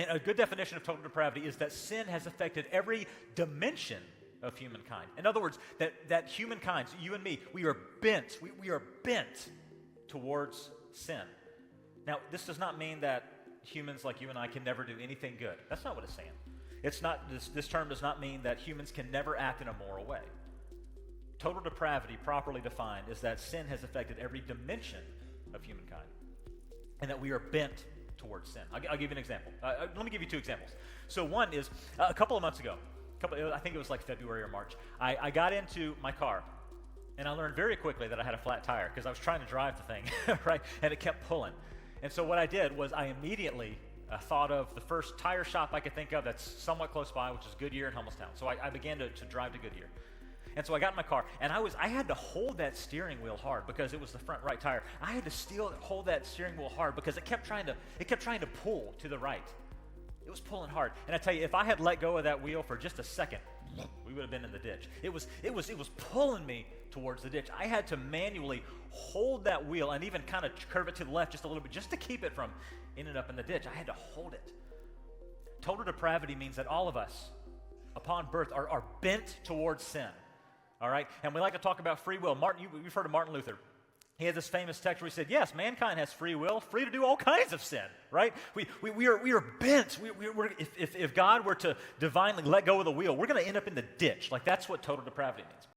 And a good definition of total depravity is that sin has affected every dimension of humankind. In other words, that humankind, so you and me, we are bent towards sin. Now, this does not mean that humans like you and I can never do anything good. That's not what it's saying. It's not, this term does not mean that humans can never act in a moral way. Total depravity, properly defined, is that sin has affected every dimension of humankind, and that we are bent towards sin. I'll give you an example. Let me give you two examples. So one is, a couple of months ago, I think it was like February or March, I got into my car, and I learned very quickly that I had a flat tire, because I was trying to drive the thing, right, and it kept pulling. And so what I did was I immediately thought of the first tire shop I could think of that's somewhat close by, which is Goodyear in Hummelstown. So I began to drive to Goodyear. And so I got in my car, and I had to hold that steering wheel hard because it was the front right tire. I had to hold that steering wheel hard because it kept trying to pull to the right. It was pulling hard. And I tell you, if I had let go of that wheel for just a second, we would have been in the ditch. It was pulling me towards the ditch. I had to manually hold that wheel and even kind of curve it to the left just a little bit just to keep it from ending up in the ditch. I had to hold it. Total depravity means that all of us, upon birth, are bent towards sin. All right? And we like to talk about free will. You've heard of Martin Luther. He had this famous text where he said, yes, mankind has free will, free to do all kinds of sin, right? We are bent. If God were to divinely let go of the wheel, we're going to end up in the ditch. Like, that's what total depravity means.